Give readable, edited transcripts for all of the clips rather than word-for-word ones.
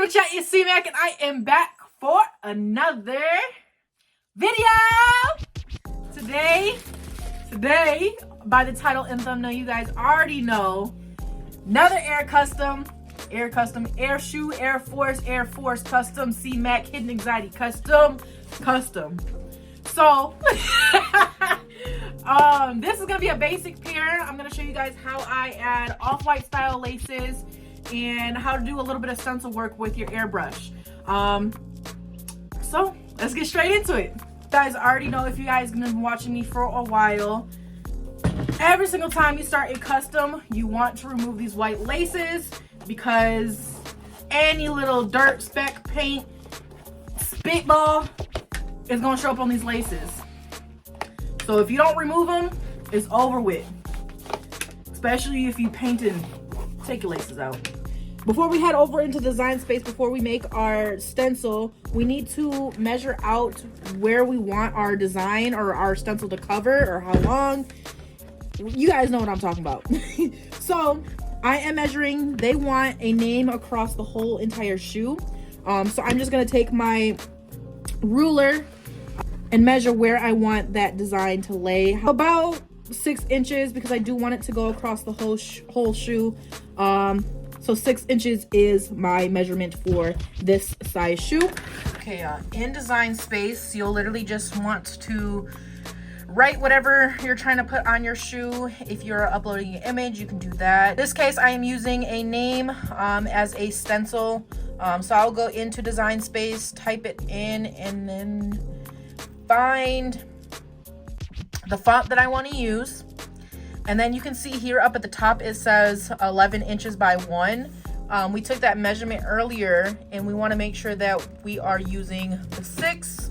What's up, it's C-Mac, and I am back for another video. Today, by the title and thumbnail, you guys already know, another Air Shoe, Air Force Custom, C-Mac, Hidden Anxiety Custom. So, this is gonna be a basic pair. I'm gonna show you guys how I add off-white style laces and how to do a little bit of stencil work with your airbrush. So let's get straight into it. You guys already know, if you guys have been watching me for a while, every single time you start a custom, you want to remove these white laces because any little dirt, speck, paint, spitball is gonna show up on these laces. So if you don't remove them, it's over with. Especially if you painted, take your laces out. Before we head over into design space, before we make our stencil, we need to measure out where we want our design or our stencil to cover, or how long. You guys know what I'm talking about. So I am measuring, they want a name across the whole entire shoe. So I'm just gonna take my ruler and measure where I want that design to lay. About 6 inches, because I do want it to go across the whole shoe. So 6 inches is my measurement for this size shoe. Okay, in design space, you'll literally just want to write whatever you're trying to put on your shoe. If you're uploading an image, you can do that. In this case, I am using a name as a stencil. So I'll go into design space, type it in, and then find the font that I want to use. And then you can see here up at the top, it says 11 inches by 1. We took that measurement earlier, and we want to make sure that we are using the 6.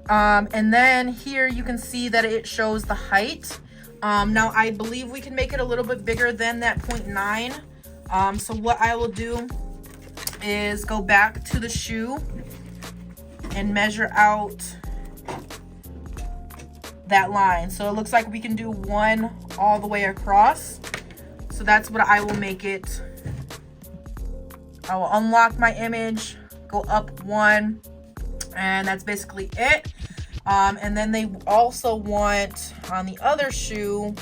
And then here you can see that it shows the height. Now I believe we can make it a little bit bigger than that 0.9. So what I will do is go back to the shoe and measure out that line. So it looks like we can do 1 all the way across. So that's what I will make it. I will unlock my image, go up 1, and that's basically it. And then they also want on the other shoe,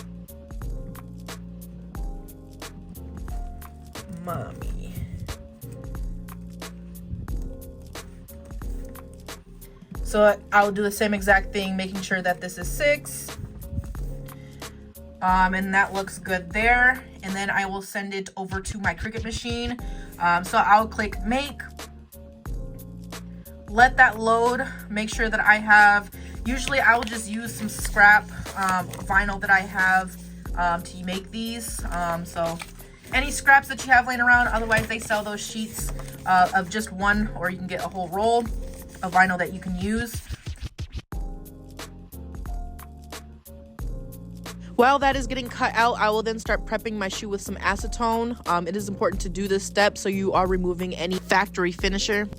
mommy. So I'll do the same exact thing, making sure that this is 6. And that looks good there. And then I will send it over to my Cricut machine. So I'll click make, let that load, make sure that I have, usually I will just use some scrap vinyl that I have to make these. So any scraps that you have laying around, otherwise they sell those sheets of just 1, or you can get a whole roll of vinyl that you can use. While that is getting cut out, I will then start prepping my shoe with some acetone. It is important to do this step so you are removing any factory finisher.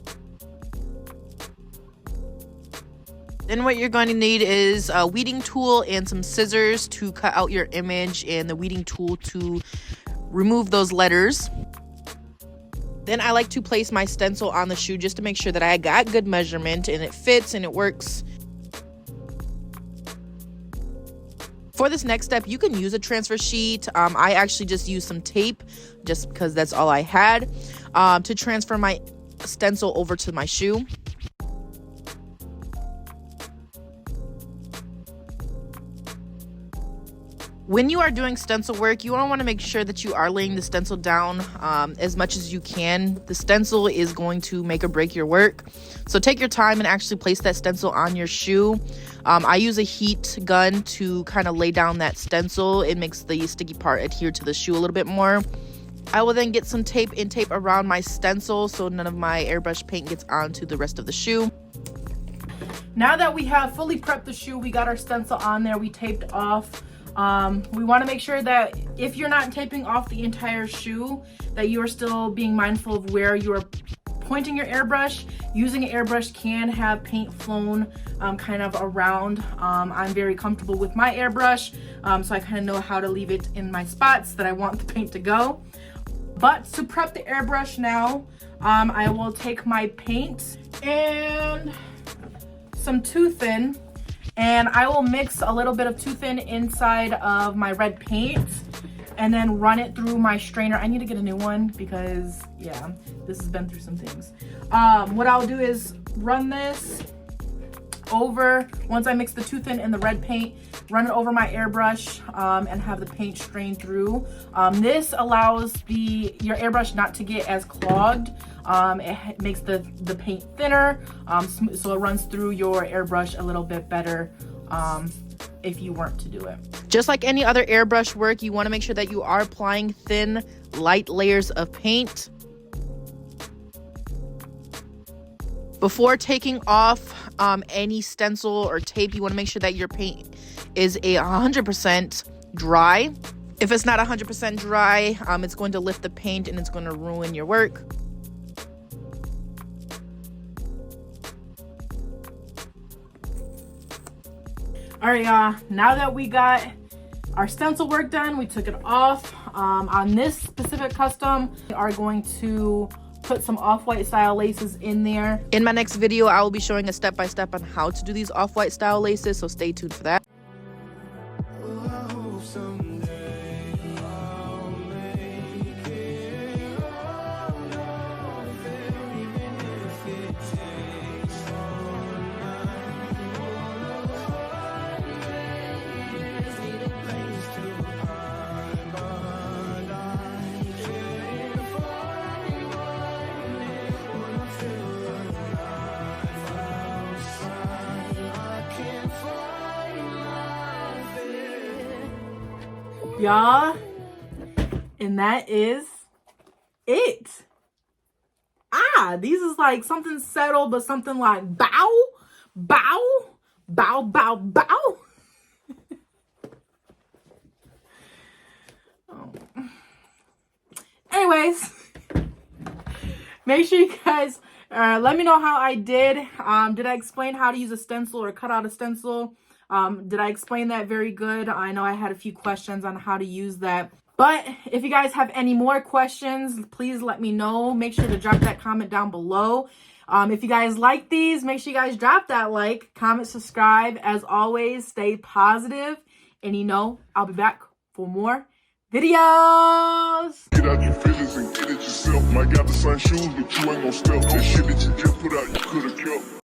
Then what you're going to need is a weeding tool and some scissors to cut out your image, and the weeding tool to remove those letters. Then I like to place my stencil on the shoe just to make sure that I got good measurement and it fits and it works. For this next step, you can use a transfer sheet. I actually just used some tape just because that's all I had to transfer my stencil over to my shoe. When you are doing stencil work, you want to make sure that you are laying the stencil down as much as you can. The stencil is going to make or break your work. So take your time and actually place that stencil on your shoe. I use a heat gun to kind of lay down that stencil. It makes the sticky part adhere to the shoe a little bit more. I will then get some tape and tape around my stencil so none of my airbrush paint gets onto the rest of the shoe. Now that we have fully prepped the shoe, we got our stencil on there, we taped off. We want to make sure that if you're not taping off the entire shoe, that you are still being mindful of where you are pointing your airbrush. Using an airbrush can have paint flown kind of around. I'm very comfortable with my airbrush, so I kind of know how to leave it in my spots that I want the paint to go. But to prep the airbrush now, I will take my paint and some Too Thin, and I will mix a little bit of Too Thin inside of my red paint and then run it through my strainer. I need to get a new one because, yeah, this has been through some things. What I'll do is run this over, once I mix the Too Thin and the red paint, run it over my airbrush and have the paint strain through. This allows your airbrush not to get as clogged. It makes the paint thinner, so it runs through your airbrush a little bit better if you weren't to do it. Just like any other airbrush work, you want to make sure that you are applying thin, light layers of paint. Before taking off any stencil or tape, you want to make sure that your paint is 100% dry. If it's not 100% dry, it's going to lift the paint and it's going to ruin your work. All right, y'all, now that we got our stencil work done, we took it off. On this specific custom, we are going to put some off-white style laces in there. In my next video, I will be showing a step-by-step on how to do these off-white style laces, so stay tuned for that. Y'all, and that is it. These is like something settled, but something like bow, bow, bow, bow, bow. Anyways, make sure you guys let me know how I did. Did I explain how to use a stencil or cut out a stencil? Did I explain that very good? I know I had a few questions on how to use that. But if you guys have any more questions, please let me know. Make sure to drop that comment down below. If you guys like these, make sure you guys drop that like, comment, subscribe. As always, stay positive. And you know, I'll be back for more videos. Get out your feelings and get it yourself. Might got the same shoes, but you ain't gonna step. That shit that you just put out, you could've kept.